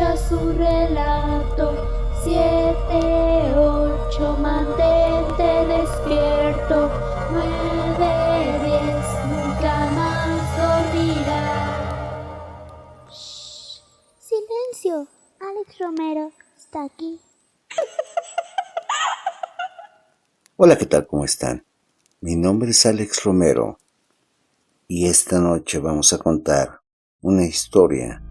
escucha su relato. 7, 8, mantente despierto. 9, 10, nunca más dormirá. Shh, silencio, Alex Romero está aquí. Hola, ¿qué tal? ¿Cómo están? Mi nombre es Alex Romero y esta noche vamos a contar una historia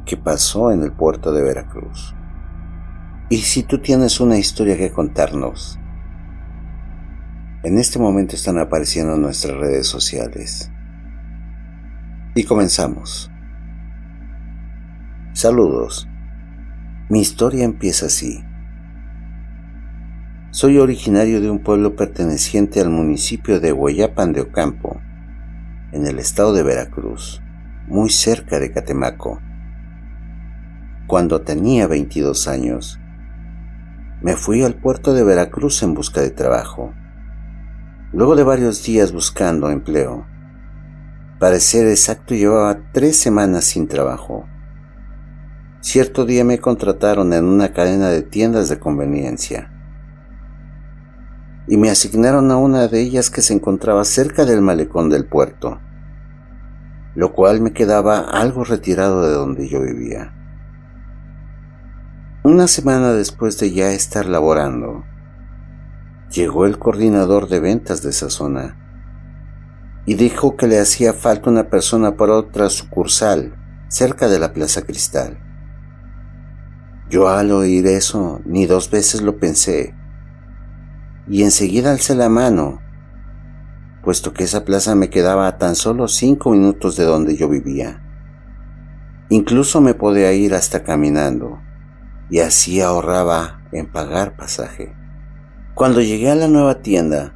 que pasó en el puerto de Veracruz. Y si tú tienes una historia que contarnos, en este momento están apareciendo en nuestras redes sociales. Y comenzamos. Saludos. Mi historia empieza así. Soy originario de un pueblo perteneciente al municipio de Hueyapan de Ocampo, en el estado de Veracruz, muy cerca de Catemaco. Cuando tenía 22 años, me fui al puerto de Veracruz en busca de trabajo. Luego de varios días buscando empleo, para ser exacto llevaba 3 semanas sin trabajo. Cierto día me contrataron en una cadena de tiendas de conveniencia y me asignaron a una de ellas que se encontraba cerca del malecón del puerto, lo cual me quedaba algo retirado de donde yo vivía. Una semana después de ya estar laborando, llegó el coordinador de ventas de esa zona y dijo que le hacía falta una persona para otra sucursal cerca de la Plaza Cristal. Yo al oír eso ni 2 veces lo pensé y enseguida alcé la mano, puesto que esa plaza me quedaba a tan solo 5 minutos de donde yo vivía. Incluso me podía ir hasta caminando y así ahorraba en pagar pasaje. Cuando llegué a la nueva tienda,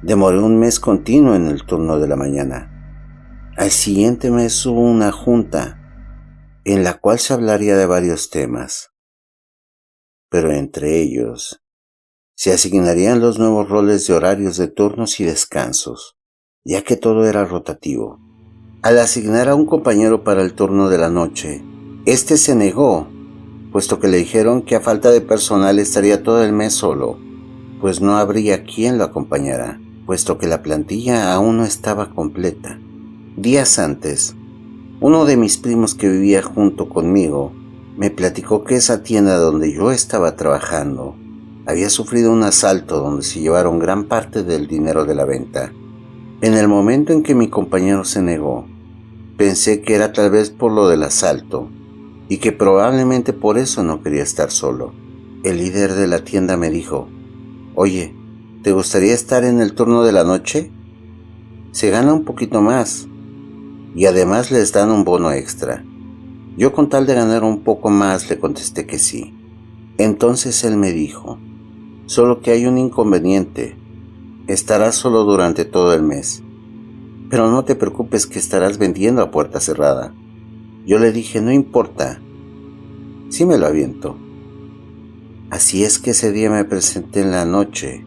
demoré 1 mes continuo en el turno de la mañana. Al siguiente mes hubo una junta en la cual se hablaría de varios temas, pero entre ellos se asignarían los nuevos roles de horarios de turnos y descansos, ya que todo era rotativo. Al asignar a un compañero para el turno de la noche, este se negó, puesto que le dijeron que a falta de personal estaría todo el mes solo, pues no habría quien lo acompañara, puesto que la plantilla aún no estaba completa. Días antes, uno de mis primos que vivía junto conmigo me platicó que esa tienda donde yo estaba trabajando había sufrido un asalto donde se llevaron gran parte del dinero de la venta. En el momento en que mi compañero se negó, pensé que era tal vez por lo del asalto y que probablemente por eso no quería estar solo. El líder de la tienda me dijo: «Oye, ¿te gustaría estar en el turno de la noche? Se gana un poquito más y además les dan un bono extra». Yo, con tal de ganar un poco más, le contesté que sí. Entonces él me dijo: «Solo que hay un inconveniente. Estarás solo durante todo el mes. Pero no te preocupes, que estarás vendiendo a puerta cerrada». Yo le dije: «No importa. Sí me lo aviento». Así es que ese día me presenté en la noche.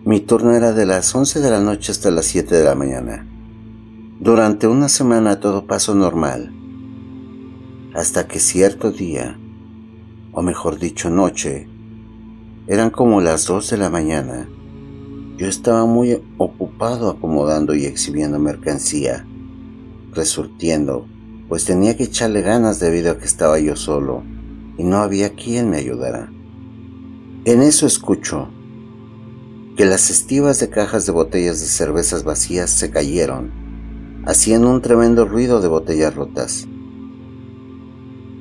Mi turno era de las 11 de la noche hasta las 7 de la mañana. Durante una semana todo pasó normal, hasta que cierto día, o mejor dicho noche, eran como las 2 de la mañana. Yo estaba muy ocupado acomodando y exhibiendo mercancía, resurtiendo, pues tenía que echarle ganas debido a que estaba yo solo y no había quien me ayudara. En eso escucho que las estivas de cajas de botellas de cervezas vacías se cayeron, haciendo un tremendo ruido de botellas rotas.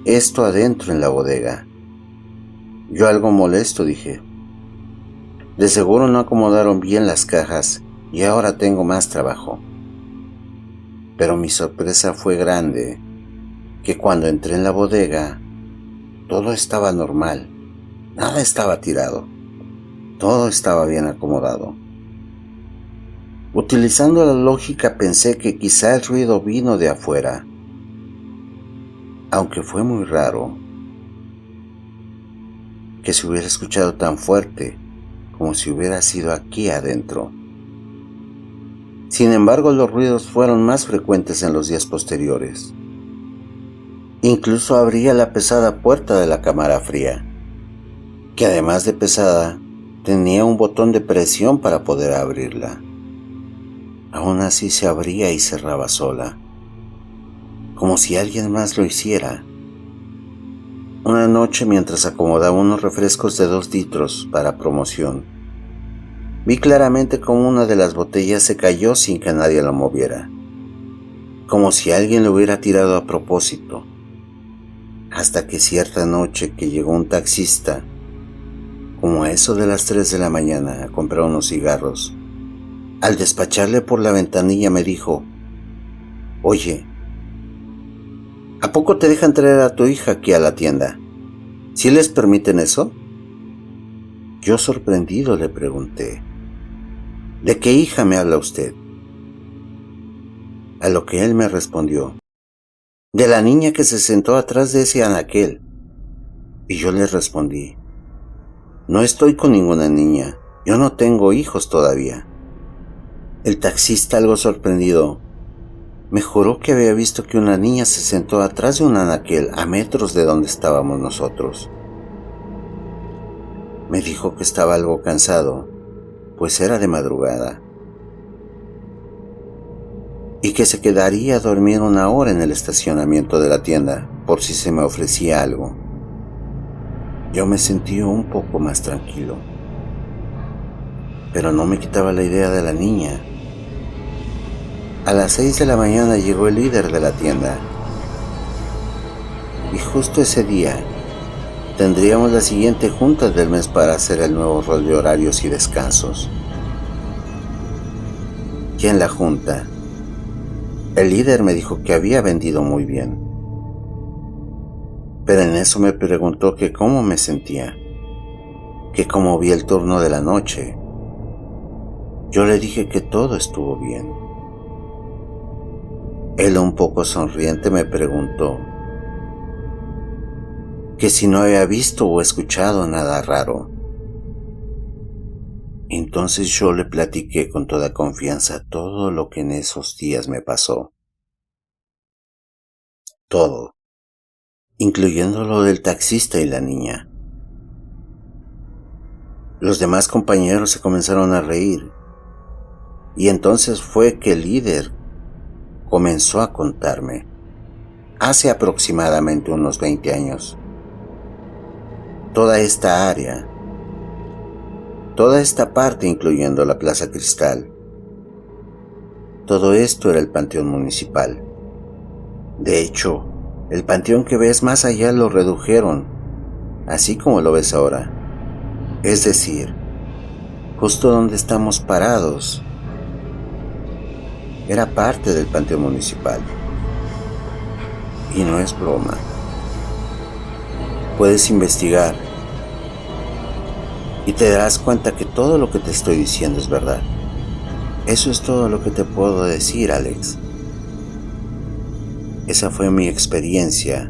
Esto adentro en la bodega. Yo, algo molesto, dije: «De seguro no acomodaron bien las cajas y ahora tengo más trabajo». Pero mi sorpresa fue grande, que cuando entré en la bodega, todo estaba normal, nada estaba tirado, todo estaba bien acomodado. Utilizando la lógica, pensé que quizá el ruido vino de afuera, aunque fue muy raro que se hubiera escuchado tan fuerte como si hubiera sido aquí adentro. Sin embargo, los ruidos fueron más frecuentes en los días posteriores. Incluso abría la pesada puerta de la cámara fría, que además de pesada, tenía un botón de presión para poder abrirla. Aún así se abría y cerraba sola, como si alguien más lo hiciera. Una noche, mientras acomodaba unos refrescos de 2 litros para promoción, vi claramente cómo una de las botellas se cayó sin que nadie la moviera, como si alguien lo hubiera tirado a propósito. Hasta que cierta noche que llegó un taxista, como a eso de las 3 de la mañana, a comprar unos cigarros. Al despacharle por la ventanilla me dijo: «Oye, ¿a poco te dejan traer a tu hija aquí a la tienda? ¿Sí les permiten eso?». Yo sorprendido le pregunté: «¿De qué hija me habla usted?». A lo que él me respondió: «De la niña que se sentó atrás de ese anaquel». Y yo le respondí: «No estoy con ninguna niña, yo no tengo hijos todavía». El taxista, algo sorprendido, me juró que había visto que una niña se sentó atrás de un anaquel a metros de donde estábamos nosotros. Me dijo que estaba algo cansado, pues era de madrugada, y que se quedaría a dormir 1 hora en el estacionamiento de la tienda por si se me ofrecía algo. Yo me sentí un poco más tranquilo, pero no me quitaba la idea de la niña. A las 6 de la mañana llegó el líder de la tienda, y justo ese día tendríamos la siguiente junta del mes para hacer el nuevo rol de horarios y descansos. Y en la junta, el líder me dijo que había vendido muy bien, pero en eso me preguntó que cómo me sentía, que cómo vi el turno de la noche. Yo le dije que todo estuvo bien. Él, un poco sonriente, me preguntó que si no había visto o escuchado nada raro. Entonces yo le platiqué con toda confianza todo lo que en esos días me pasó. Todo, incluyendo lo del taxista y la niña. Los demás compañeros se comenzaron a reír, y entonces fue que el líder comenzó a contarme, hace aproximadamente unos 20 años, toda esta área, toda esta parte incluyendo la Plaza Cristal. Todo esto era el panteón municipal. De hecho, el panteón que ves más allá lo redujeron, así como lo ves ahora. Es decir, justo donde estamos parados, era parte del panteón municipal. Y no es broma. Puedes investigar y te darás cuenta que todo lo que te estoy diciendo es verdad. Eso es todo lo que te puedo decir, Alex. Esa fue mi experiencia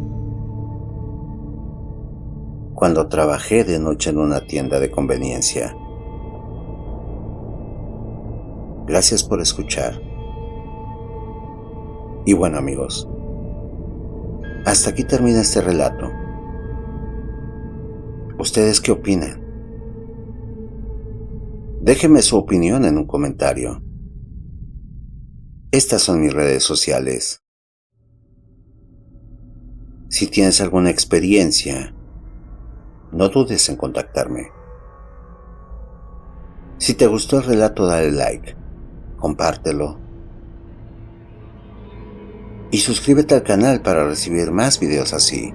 cuando trabajé de noche en una tienda de conveniencia. Gracias por escuchar. Y bueno, amigos, hasta aquí termina este relato. ¿Ustedes qué opinan? Déjenme su opinión en un comentario. Estas son mis redes sociales. Si tienes alguna experiencia, no dudes en contactarme. Si te gustó el relato, dale like, compártelo y suscríbete al canal para recibir más videos así.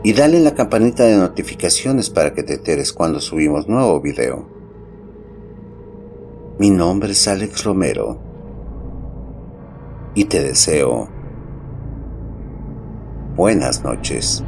Y dale en la campanita de notificaciones para que te enteres cuando subimos nuevo video. Mi nombre es Alex Romero y te deseo buenas noches.